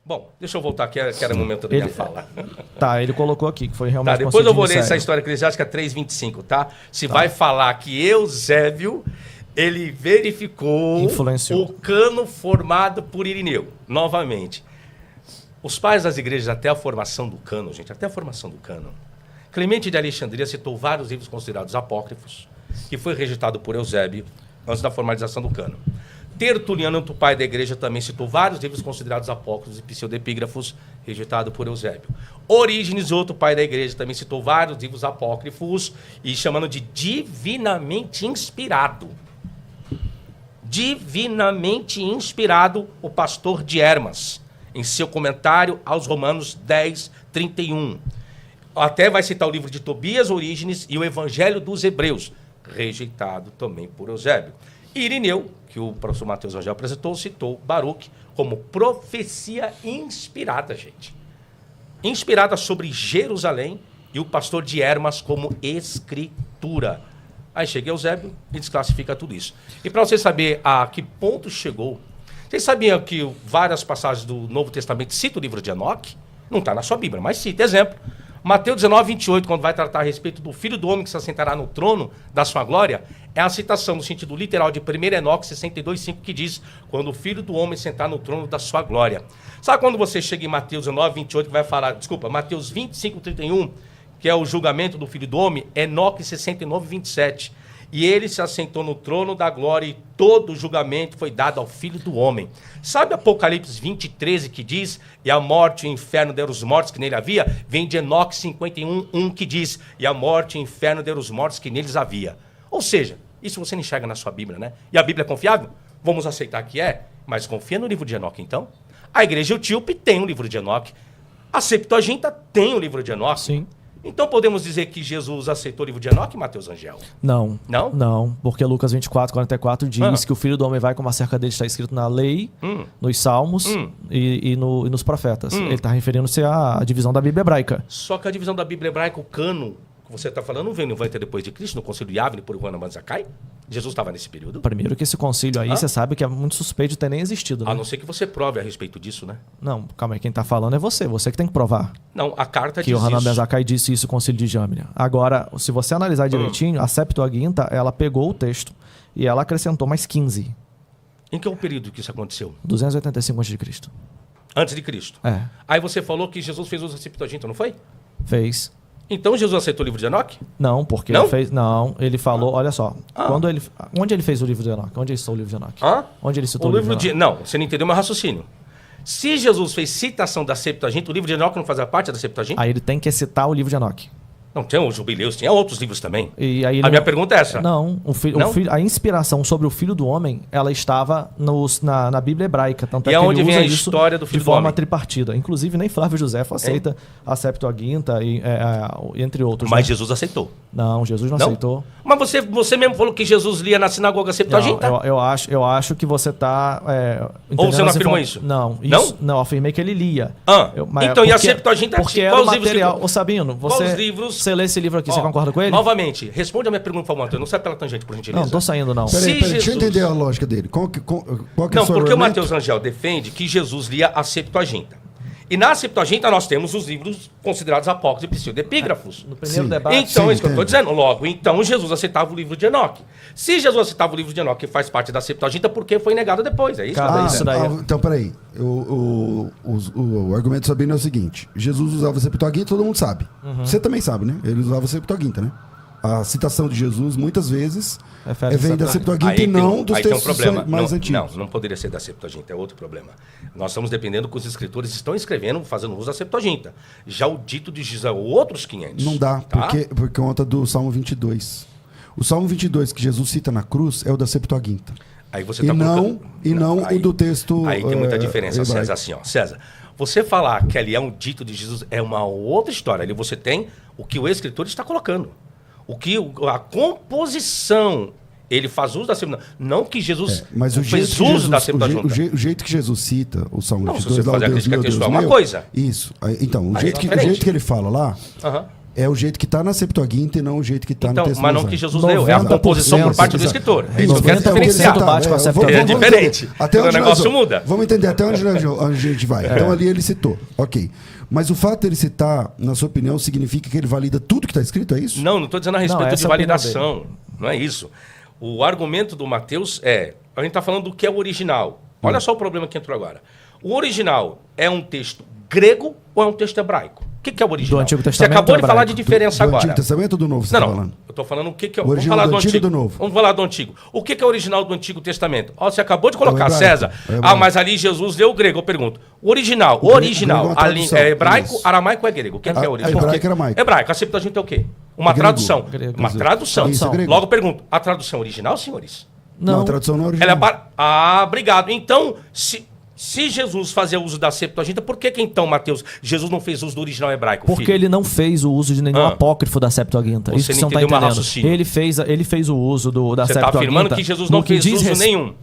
Bom, deixa eu voltar aqui, que era o momento da minha fala. Tá, ele colocou aqui, que foi realmente Depois eu vou ler sério. essa história eclesiástica 3:25, tá? Se vai falar que Eusébio, ele verificou Influenciou. o cano formado por Irineu. Novamente, os pais das igrejas, até a formação do cano, gente, até a formação do cano, Clemente de Alexandria citou vários livros considerados apócrifos, que foi rejeitado por Eusébio antes da formalização do cano. Tertuliano, outro pai da igreja, também citou vários livros considerados apócrifos e pseudepígrafos, rejeitado por Eusébio. Orígenes, outro pai da igreja, também citou vários livros apócrifos e chamando de divinamente inspirado. Divinamente inspirado, o pastor de Hermas, em seu comentário aos Romanos 10:31. Até vai citar o livro de Tobias, Orígenes e o Evangelho dos Hebreus, rejeitado também por Eusébio. Irineu, que o professor Matheus Angel apresentou, citou Baruque como profecia inspirada, gente. Inspirada sobre Jerusalém e o pastor de Hermas como escritura. Aí chega Eusébio e desclassifica tudo isso. E para você saber a que ponto chegou, vocês sabiam que várias passagens do Novo Testamento citam o livro de Enoque? Não está na sua Bíblia, mas cita. Exemplo, Mateus 19:28, quando vai tratar a respeito do Filho do Homem que se assentará no trono da sua glória, é a citação no sentido literal de 1 Enoque 62:5, que diz, quando o Filho do Homem sentar no trono da sua glória. Sabe quando você chega em Mateus 19:28, que vai falar, Mateus 25:31, que é o julgamento do Filho do Homem, Enoque 69:27. E ele se assentou no trono da glória e todo o julgamento foi dado ao Filho do Homem. Sabe Apocalipse 20:13, que diz, e a morte e o inferno deram os mortos que nele havia? Vem de Enoque 51:1, que diz, e a morte e o inferno deram os mortos que neles havia. Ou seja, isso você não enxerga na sua Bíblia, né? E a Bíblia é confiável? Vamos aceitar que é, mas confia no livro de Enoque, então? A igreja etíope tem um livro de Enoque. A Septuaginta tem um livro de Enoque. Sim. Então podemos dizer que Jesus aceitou o livro de Enoque, Matheus Angel? Não. Não? Não, porque Lucas 24:44 diz que o Filho do Homem vai como acerca dele está escrito na lei, nos Salmos e nos profetas. Ele está referindo-se à divisão da Bíblia hebraica. Só que a divisão da Bíblia hebraica, o cano, que você está falando, não vai ter depois de Cristo, no concílio de Yavne por Juana Manzakai? Jesus estava nesse período? Primeiro que esse concílio aí, você sabe que é muito suspeito de ter nem existido, né? A não ser que você prove a respeito disso, né? Não, calma aí, quem está falando é você que tem que provar. Não, a carta Que diz o Hanan isso. Ben Zakkai disse isso no concílio de Jamnia. Agora, se você analisar direitinho, a Septuaginta, ela pegou o texto e ela acrescentou mais 15. Em que é o período que isso aconteceu? 285 a.C. Antes de Cristo. É, Aí você falou que Jesus fez uso da Septuaginta, não foi? fez. Então Jesus aceitou o livro de Enoque? Não, porque Não? ele fez. Não, ele falou, olha só. Onde ele fez o livro de Enoque? Onde ele citou o livro de Enoque? Onde ele citou O livro de... Não, você não entendeu meu raciocínio. Se Jesus fez citação da Septuaginta, o livro de Enoque não fazia parte da Septuaginta? Aí ele tem que citar o livro de Enoque. Não, tem os jubileus, tinha outros livros também. E aí A minha pergunta é essa. Não, Não? a inspiração sobre o Filho do Homem, ela estava na Bíblia hebraica. Tanto E é que onde ele vem usa a isso história do Filho de do forma Homem? tripartida. Inclusive, nem Flávio Josefo aceita a Septuaginta, entre outros. Mas né? Jesus aceitou. Não, Jesus não aceitou. Mas você mesmo falou que Jesus lia na sinagoga Septuaginta? Não, eu acho que você está... Ou você não afirmou isso? Não, eu afirmei que ele lia. Então, e a Septuaginta? Porque era o material... Ô Sabino, Quais livros? Você lê esse livro aqui, você concorda com ele? Novamente, responde a minha pergunta, por favor, Antônio. Não sai pela tangente, por gentileza. Não, tô saindo não. Peraí, deixa eu Jesus- entender a lógica dele. Qual que é Não, o seu porque o argumento? Matheus Angel defende que Jesus lia a Septuaginta. E na Septuaginta nós temos os livros considerados apócrifos e pseudepígrafos. No primeiro Sim. debate... Então, é isso que eu estou entendo. dizendo. Logo, então Jesus aceitava o livro de Enoque. Se Jesus aceitava o livro de Enoque, que faz parte da Septuaginta, por que foi negado depois? É isso? Cara, isso daí- Então, peraí. O argumento do Sabino é o seguinte. Jesus usava a Septuaginta, todo mundo sabe. Você também sabe, né? Ele usava a Septuaginta, né? A citação de Jesus, muitas vezes, vem da Septuaginta e não dos textos mais antigos. Não poderia ser da Septuaginta, é outro problema. Nós estamos dependendo que os escritores estão escrevendo, fazendo uso da Septuaginta. Já o dito de Jesus é outros 500. Não dá, tá? por conta do Salmo 22. O Salmo 22 que Jesus cita na cruz é o da Septuaginta. Aí você E tá não, colocando- o do texto Aí tem muita diferença, hebraico. César, assim, ó. César, você falar que ali é um dito de Jesus é uma outra história. Ali você tem o que o escritor está colocando. A composição, ele faz uso da Septuaginta. Não que Jesus Mas o fez jeito, que uso Jesus, da Septuaginta. o jeito que Jesus cita o Salmo Não, se 22, você lá, o fazer a Deus crítica meu, Deus textual é uma meu, coisa. Isso. Então, o Aí é jeito diferente. que ele fala lá, Aham. é o jeito que está na Septuaginta e não o jeito que está então, no texto mas não que Jesus leu, é a composição por parte do escritor. É isso que eu quero diferenciar. É diferente. Até o negócio muda. Vamos entender até onde a gente vai. Então ali ele citou. Ok. Mas o fato de ele citar, na sua opinião, significa que ele valida tudo que está escrito, é isso? Não estou dizendo a respeito de validação. Não é isso. O argumento do Mateus é... A gente está falando do que é o original. Olha só o problema que entrou agora. O original é um texto grego ou é um texto hebraico? O que é o original? Do Antigo Testamento. Você acabou de falar de diferença agora. Do Antigo Testamento ou do Novo? Você não, tá falando? Eu estou falando o que é o original. Vamos falar do Antigo e do Novo. Vamos falar do Antigo. O que é o original do Antigo Testamento? Ó, você acabou de colocar, César. Mas ali Jesus leu o grego. Eu pergunto. O original. Ali é hebraico, aramaico ou é grego? O que é o original? Hebraico e aramaico. Hebraico. A Septuaginta é o quê? Uma tradução. Uma tradução. Logo pergunto. A tradução original, senhores? Não, a tradução não é original. Obrigado. Então, se Jesus fazia uso da Septuaginta, por que então, Mateus, Jesus não fez uso do original hebraico? Porque ele não fez o uso de nenhum apócrifo da Septuaginta. Você isso que não você não está entendendo. Ele fez o uso da Septuaginta. Você está afirmando que Jesus não fez uso nenhum.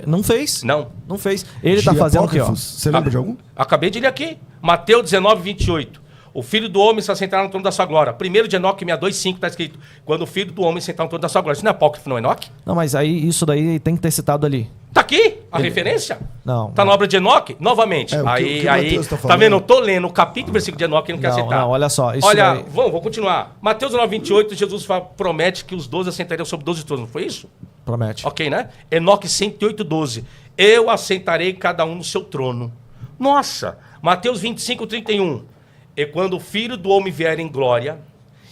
Não fez. Não fez. Ele está fazendo o quê? Você lembra de algum? Acabei de ler aqui. Mateus 19, 28. O Filho do Homem se assentará no trono da sua glória. 1 de Enoque 62:5 está escrito. Quando o Filho do Homem sentar no trono da sua glória. Isso não é apócrifo, não é Enoque? Não, mas aí isso daí tem que ter citado ali. Tá aqui a referência? Não. Tá na obra de Enoque? Novamente. Aí tá vendo? Eu tô lendo o capítulo e versículo de Enoque e não quer aceitar. Não, olha só. Olha, vou continuar. Mateus 9, 28, Jesus promete que os 12 assentariam sobre 12 tronos. Não foi isso? Promete. Ok, né? Enoque 108, 12. Eu assentarei cada um no seu trono. Nossa! Mateus 25, 31. E quando o Filho do Homem vier em glória,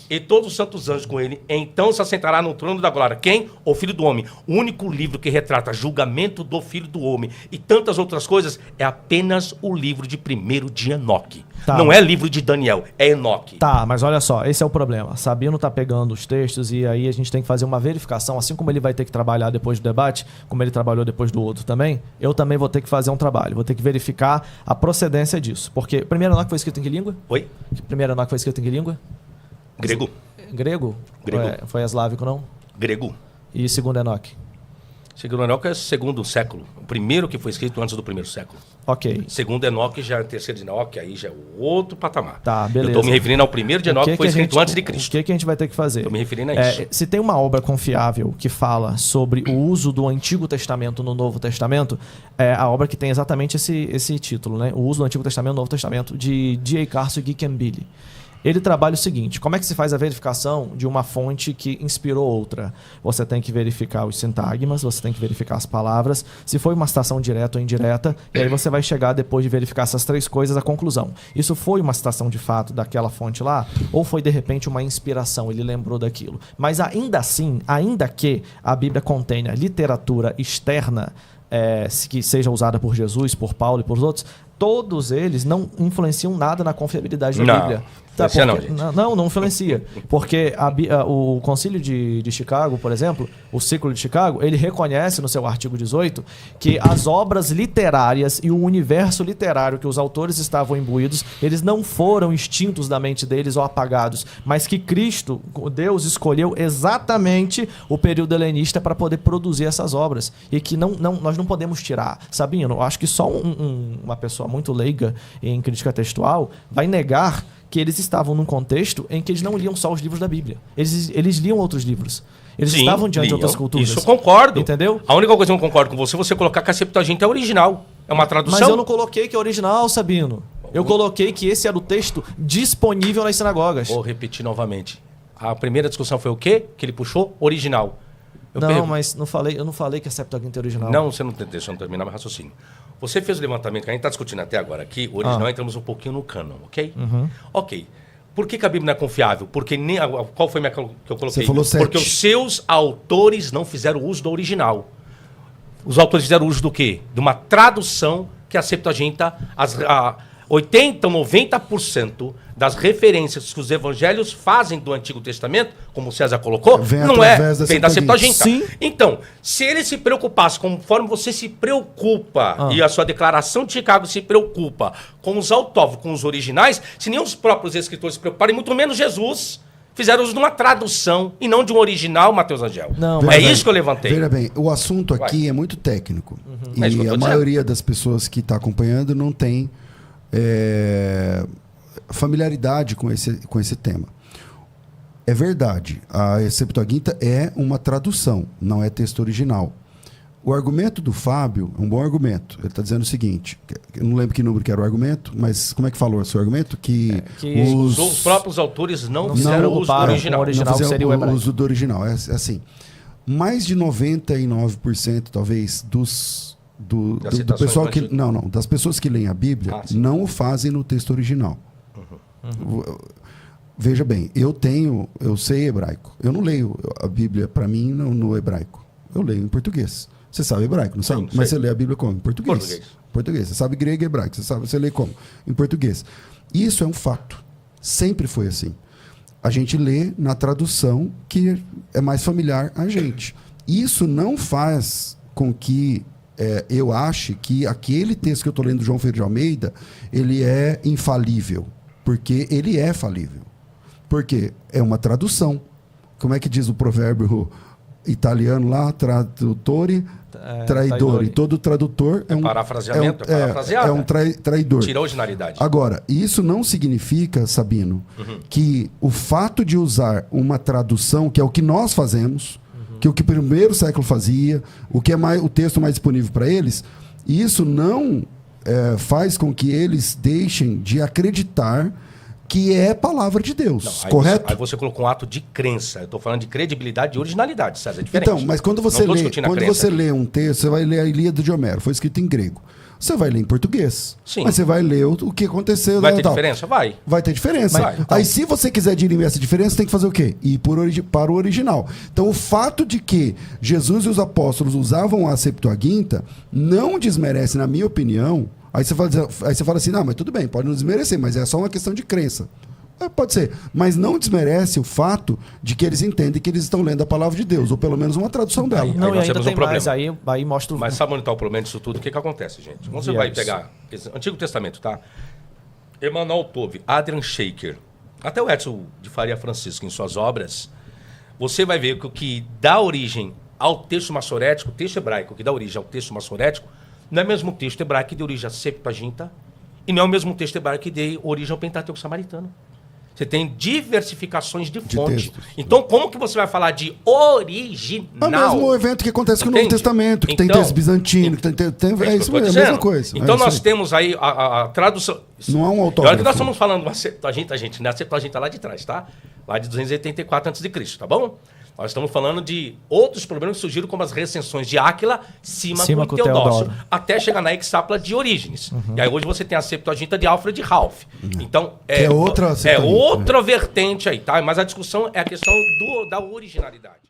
e todos os santos anjos com ele, então se assentará no trono da glória. Quem? O Filho do Homem. O único livro que retrata julgamento do Filho do Homem e tantas outras coisas é apenas o livro de 1 de Enoque. Tá. Não é livro de Daniel, é Enoque. Tá, mas olha só, esse é o problema. Sabino tá pegando os textos e aí a gente tem que fazer uma verificação, assim como ele vai ter que trabalhar depois do debate, como ele trabalhou depois do outro também, eu também vou ter que fazer um trabalho, vou ter que verificar a procedência disso. Porque 1 Enoque foi escrito em que língua? Oi? 1 Enoque foi escrito em que língua? Grego. Grego? Foi eslávico, não? Grego. E 2 Enoque? 2 Enoque é o segundo século. O primeiro que foi escrito antes do primeiro século. Ok. 2 Enoque já é o terceiro de Enoque, aí já é o outro patamar. Tá, beleza. Eu estou me referindo ao primeiro de Enoque que foi escrito antes de Cristo. O que a gente vai ter que fazer? Estou me referindo a isso. Se tem uma obra confiável que fala sobre o uso do Antigo Testamento no Novo Testamento, é a obra que tem exatamente esse título, né? O uso do Antigo Testamento no Novo Testamento, de D.A. Carson e Guy Campbell. Ele trabalha o seguinte: como é que se faz a verificação de uma fonte que inspirou outra? Você tem que verificar os sintagmas, você tem que verificar as palavras, se foi uma citação direta ou indireta, e aí você vai chegar, depois de verificar essas três coisas, à conclusão. Isso foi uma citação de fato daquela fonte lá, ou foi de repente uma inspiração, ele lembrou daquilo? Mas ainda assim, ainda que a Bíblia contenha literatura externa, que seja usada por Jesus, por Paulo e por outros, todos eles não influenciam nada na confiabilidade da Bíblia. Tá, porque, não influencia. Porque o Concílio de Chicago, por exemplo, o Ciclo de Chicago, ele reconhece no seu artigo 18 que as obras literárias e o universo literário que os autores estavam imbuídos, eles não foram extintos da mente deles ou apagados, mas que Cristo, Deus, escolheu exatamente o período helenista para poder produzir essas obras. E que nós não podemos tirar. Sabino, eu acho que só uma pessoa muito leiga em crítica textual vai negar que eles estavam num contexto em que eles não liam só os livros da Bíblia. Eles liam outros livros. Eles estavam diante de outras culturas. Isso eu concordo. Entendeu? A única coisa que eu não concordo com você colocar que a Septuaginta é original. É uma tradução. Mas eu não coloquei que é original, Sabino. Eu coloquei que esse era o texto disponível nas sinagogas. Vou repetir novamente. A primeira discussão foi o quê? Que ele puxou original. Mas eu não falei que a Septuaginta é original. Não, você não deixou terminar meu raciocínio. Você fez o levantamento que a gente está discutindo até agora aqui, o original, entramos um pouquinho no cânon, ok? Uhum. Ok. Por que a Bíblia não é confiável? Porque qual foi a que eu coloquei? Você falou 7. Porque os seus autores não fizeram uso do original. Os autores fizeram uso do quê? De uma tradução que a Septuaginta, 80% ou 90% das referências que os evangelhos fazem do Antigo Testamento, como o César colocou, vem da Septuaginta. Sim. Então, se ele se preocupasse, conforme você se preocupa, e a sua declaração de Chicago se preocupa com os autógrafos, com os originais, se nem os próprios escritores se preocuparem, muito menos Jesus, fizeram uso de uma tradução e não de um original, Mateus Angel. Isso que eu levantei. Veja bem, o assunto aqui é muito técnico. E a maioria das pessoas que está acompanhando não tem familiaridade com esse tema. É verdade. A Septuaginta é uma tradução, não é texto original. O argumento do Fábio é um bom argumento. Ele está dizendo o seguinte, eu não lembro que número que era o argumento, mas como é que falou o seu argumento? Que os próprios autores não fizeram uso do original. O original não seria o hebraico. uso do original. É assim, mais de 99% talvez do pessoal que das pessoas que leem a Bíblia não o fazem no texto original. Veja bem, eu sei hebraico. Eu não leio a Bíblia para mim no hebraico. Eu leio em português. Você sabe hebraico, não sabe? Sim, mas você lê a Bíblia como? Em português. Português. Você sabe grego e hebraico. Você lê como? Em português. Isso é um fato. Sempre foi assim. A gente lê na tradução que é mais familiar a gente. Isso não faz com que eu ache que aquele texto que eu estou lendo do João Ferreira de Almeida, ele é infalível. Porque ele é falível. Porque é uma tradução. Como é que diz o provérbio italiano lá? Tradutore, traidore. Todo tradutor é um... Parafraseamento, é um traidor. Tira a originalidade. Agora, isso não significa, Sabino, que o fato de usar uma tradução, que é o que nós fazemos, que o que o primeiro século fazia, o que é o texto mais disponível para eles, isso não faz com que eles deixem de acreditar que é palavra de Deus, não, correto? Aí você colocou um ato de crença. Eu estou falando de credibilidade e originalidade, César, é diferente. Então, mas quando você lê um texto, você vai ler a Ilíada de Homero, foi escrito em grego. Você vai ler em português. Sim. Mas você vai ler o que aconteceu. Vai ter diferença? Vai. Vai ter diferença. Vai. Então, aí, se você quiser dirimir essa diferença, você tem que fazer o quê? Ir para o original. Então, o fato de que Jesus e os apóstolos usavam a Septuaginta não desmerece, na minha opinião. Aí você fala assim, não, mas tudo bem, pode não desmerecer, mas é só uma questão de crença. Pode ser, mas não desmerece o fato de que eles entendem que eles estão lendo a palavra de Deus, ou pelo menos uma tradução dela. Não, e ainda tem mais, aí mostra... Mas sabe onde está o problema disso tudo? O que acontece, gente? Quando você vai pegar Antigo Testamento, tá? Emmanuel Tove, Adrian Shaker, até o Edson de Faria Francisco, em suas obras, você vai ver que o que dá origem ao texto massorético, o texto hebraico que dá origem ao texto massorético, não é o mesmo texto hebraico que deu origem à Septuaginta, e não é o mesmo texto hebraico que deu origem ao Pentateuco samaritano. Você tem diversificações de fonte. Então, como que você vai falar de original? É o mesmo evento que acontece com o Novo Testamento, que tem texto bizantino, que tem é isso mesmo, é a mesma coisa. Então, nós temos aí a tradução... Não é um autógrafo. Olha que nós estamos falando uma Septuaginta, gente, né? A Septuaginta lá de trás, tá? Lá de 284 a.C., tá bom? Nós estamos falando de outros problemas que surgiram, como as recensões de Áquila, Símaco e Teodócio, até chegar na Hexápla de Orígenes. E aí hoje você tem a Septuaginta de Alfred Ralph. Então, é outra vertente aí, tá? Mas a discussão é a questão da originalidade.